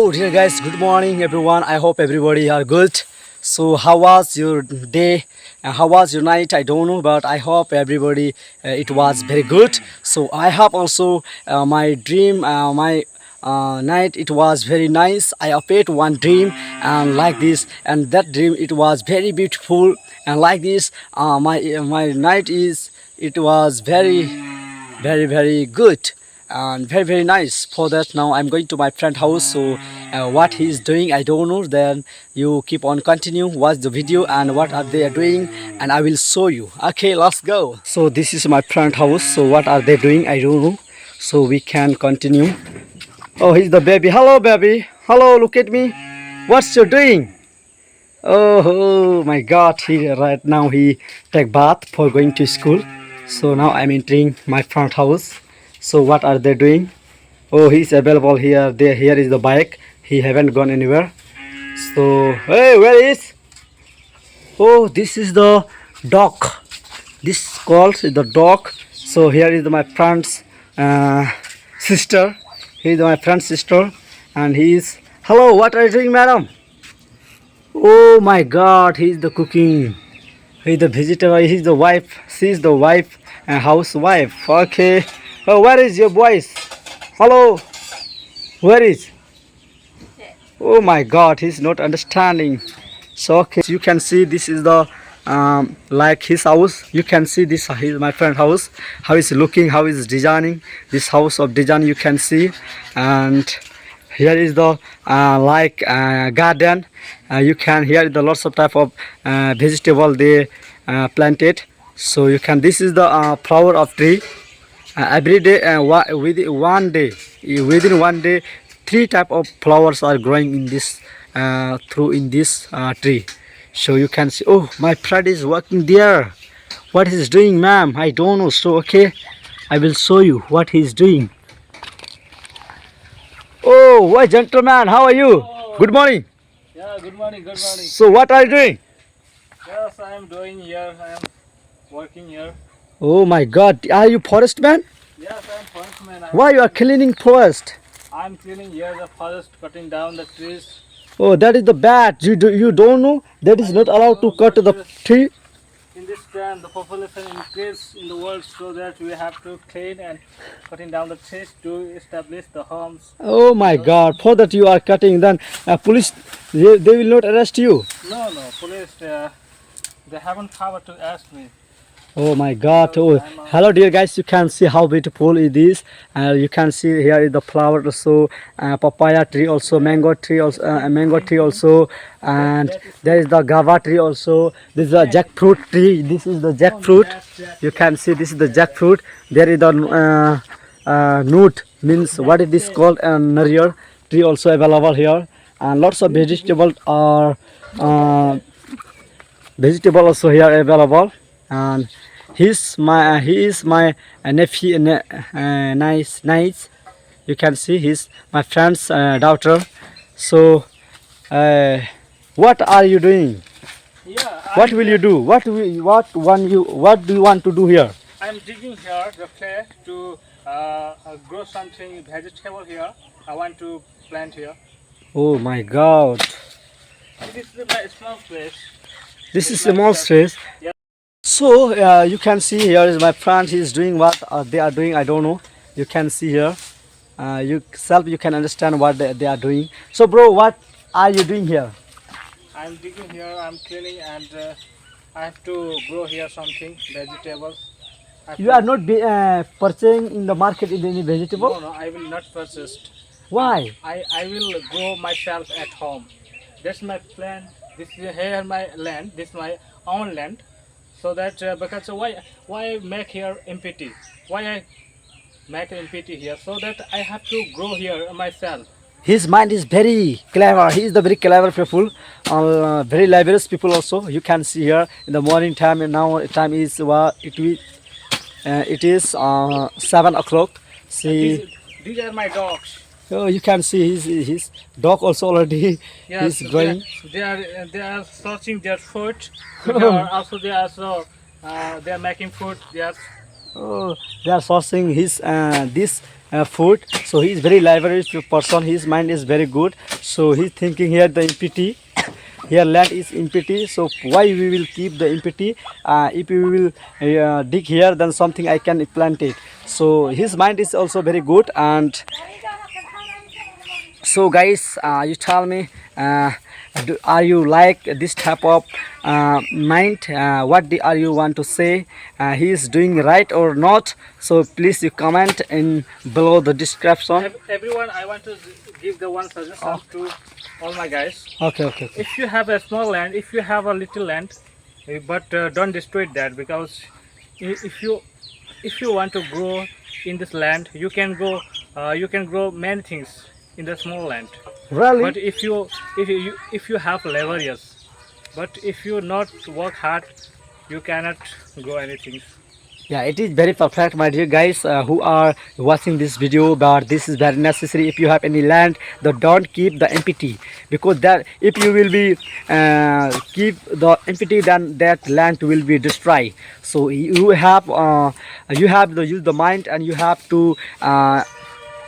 Hello, dear guys. Good morning, everyone. I hope everybody are good. So, how was your day? How was your night? I don't know, but I hope everybody it was very good. So, I have also my dream, my night. It was very nice. I appeared one dream and like this, and that dream it was very beautiful and like this. My night is it was very good and very nice. For that, now I'm going to my friend house. So what he's doing I don't know. Then you keep on continue watch the video and what are they doing, and I will show you. Okay, let's go. So this is my friend house. So what are they doing I don't know, so we can continue. Oh, he's the baby. Hello baby, hello, look at me. What's you doing? Oh my god, he right now he take bath for going to school. So now I'm entering my front house. So what are they doing? Oh, he's available here. There, here is the bike. He haven't gone anywhere. So hey, where is? Oh, this is the dog. This calls the dog. So here is my friend's sister. He is my friend's sister, and he is. Hello, what are you doing, madam? Oh my God, he's the cooking. He's the vegetable. He's the wife. She's the wife and housewife. Okay. Oh, where is your voice? Hello. Where is? Oh my God, he's not understanding. So okay, you can see this is the like his house. You can see this is my friend house. How is looking? How is designing this house of design? You can see, and here is the garden. You can hear the lots of type of vegetable they planted. So you can, this is the flower of tree. Every day within one day 3 type of flowers are growing in this through in this tree. So you can see. Oh, my friend is working there. What he's doing, ma'am, I don't know. So okay, I will show you what he's doing. Oh, why, gentleman, how are you? Oh, Good morning. yeah, good morning, good morning. So what are you doing? Yes, I am doing here, I am working here. Oh my God, are you forest man? Yes, I am forestman. Why you are cleaning forest? I am cleaning here the forest, cutting down the trees. Oh, that is the bad. You don't know that is not allowed to cut the tree. In this time, the population increase in the world, so that we have to clean and cutting down the trees to establish the homes. Oh my God, for that you are cutting, then police, they will not arrest you. No, police, they haven't power to ask me. Oh my God. Oh, hello dear guys, you can see how beautiful it is. You can see here is the flower also, papaya tree also, mango tree also, and there is the guava tree also. This is the jackfruit tree. This is the jackfruit. You can see this is the jackfruit. There is the nut, means what is this called, nariyal tree also available here, and lots of vegetables are vegetable also here available. And he is my nephew, nice. You can see he's my friend's daughter. So what are you doing? Yeah, What will you do? What do you want to do here? I'm digging here the clay to grow something vegetable here. I want to plant here. Oh my God, This is my small place. this is small space. Yeah. So you can see here is my friend. He's doing what they are doing. I don't know. You can see here. You can understand what they are doing. So bro, what are you doing here? I'm digging here, I'm cleaning, and I have to grow here something, vegetables. I have You to- are not purchasing in the market in any vegetable. No, I will not purchase. Why? I will grow myself at home. That's my plan. This is here my land. This is my own land. So that because why make here empty? Why I make empty here? So that I have to grow here myself. His mind is very clever. He is the very clever people, very laborious people also. You can see here in the morning time, and now time is it is 7 o'clock. See, These are my dogs. oh, you can see his dog also already Yes, is going. they are searching their food. They are they are making food. Yes. Oh, they are sourcing his this food. So he is very leveraged person. His mind is very good. So he's thinking here the empty. Here land is empty. So why we will keep the empty? If we will dig here, then something I can plant it. So his mind is also very good. And so guys, you tell me, are you like this type of mind? Are you want to say? He is doing right or not? So please you comment in below the description. Everyone, I want to give the one suggestion to all my guys. Okay, okay, okay. If you have a small land, if you have a little land, but don't destroy that, because if you want to grow in this land, you can grow many things in the small land. Really? But if you have leverage, but if you not work hard, you cannot grow anything. Yeah, it is very perfect, my dear guys who are watching this video. But this is very necessary. If you have any land, then don't keep the empty, because that if you will be keep the empty, then that land will be destroyed. So you have to use the mind, and you have to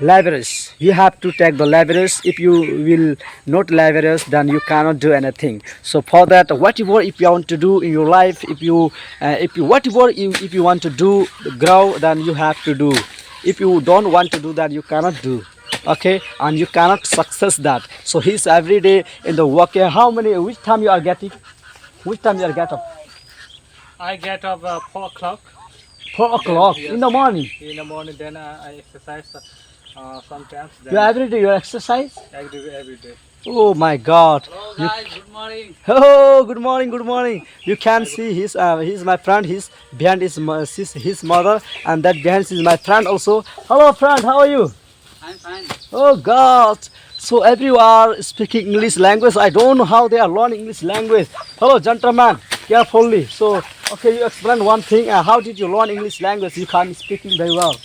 leverage. You have to take the leverage. If you will not leverage, then you cannot do anything. So for that, whatever if you want to do in your life, if you want to do grow, then you have to do. If you don't want to do that, you cannot do. Okay, and you cannot success that. So he's every day in the work. Which time you are getting? Which time you are get up? I get up 4 o'clock 4 o'clock Yes. in the morning. in the morning. Then I exercise sometimes. Then You every day you exercise. every day. Oh my God! Hello guys, good morning. Oh, good morning, good morning. You can see he's my friend. He's behind his mother, and that behind is my friend also. Hello, friend. How are you? I'm fine. Oh God! So everyone speaking English language. I don't know how they are learning English language. Hello, gentlemen. Carefully. So, okay, you explain one thing. How did you learn English language? You can speaking very well.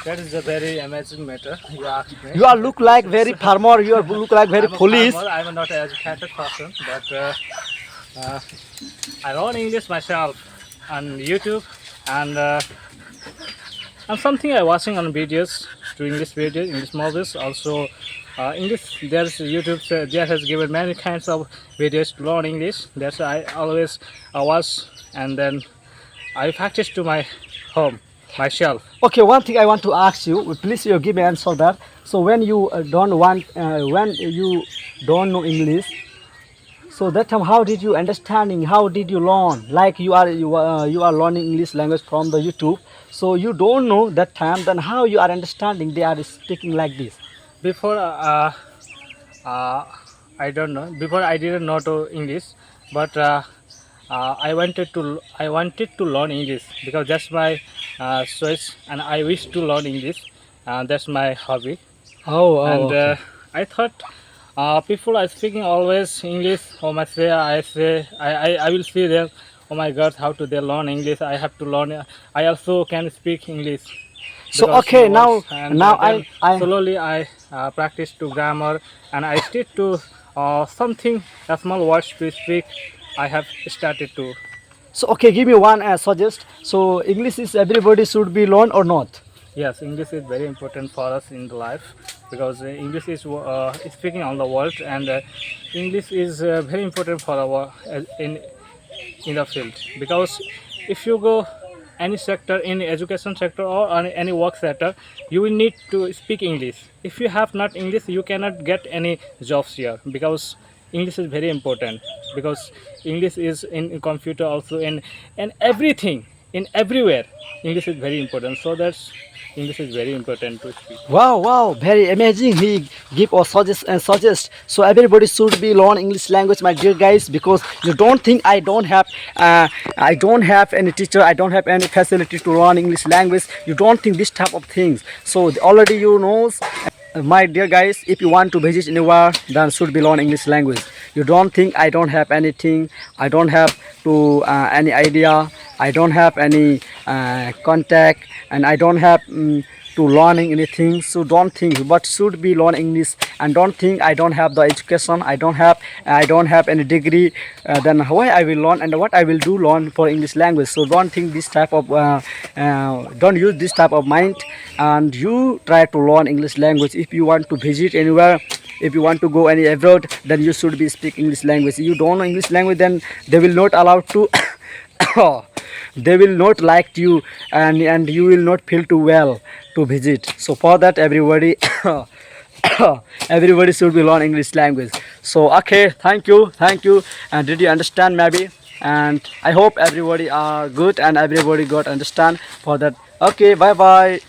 That is a very amazing matter. You asked me. You are look like very farmer. You are look like very I'm a police. farmer. I'm not an educated person, but I learn English myself on YouTube, and something I watching on videos to English videos, English movies. Also, English. There's YouTube. There has given many kinds of videos to learn English. That's why I always watch, and then I practice to my home myself. Okay, one thing I want to ask you, please you give me answer that. So when you when you don't know English, so that time how did you understanding? How did you learn? Like you are learning English language from the YouTube. So you don't know that time, then how you are understanding? They are speaking like this. Before uh, I don't know. Before I didn't know to English, but I wanted to learn English because that's my choice, and I wish to learn English. That's my hobby, and Okay. I thought people are speaking always English. Oh my say I will see them. Oh my God, how to they learn English? I have to learn. I also can speak English. So Because okay, the words, and now then I slowly I practice to grammar, and I stick to something a small words to speak. I have started to. so okay, give me one suggest. So English is everybody should be learn or not? Yes, English is very important for us in the life, because English is speaking on the world, and English is very important for our in the field, because if you go any sector in education sector or on any work sector, you will need to speak English. If you have not English, you cannot get any jobs here, because English is very important, because English is in computer also, in everything, in everywhere. English is very important, so that's English is very important to speak. Wow, wow, very amazing. He give or suggest. So everybody should be learn English language, my dear guys, because you don't think I don't have any teacher, I don't have any facility to learn English language. You don't think this type of things. So already you knows. My dear guys, if you want to visit anywhere, then should be learn English language. You don't think I don't have anything, I don't have to any idea, I don't have any contact, and I don't have to learning anything. So don't think what should be learn English, and don't think I don't have the education, I don't have any degree, then why I will learn and what I will do learn for English language. So don't think this type of don't use this type of mind, and you try to learn English language. If you want to visit anywhere, if you want to go any abroad, then you should be speak English language. You don't know English language, then they will not allow to they will not like you, and you will not feel too well to visit. So for that, everybody everybody should be learn English language. So okay, thank you. And did you understand maybe? And I hope everybody are good and everybody got understand for that. Okay, bye bye.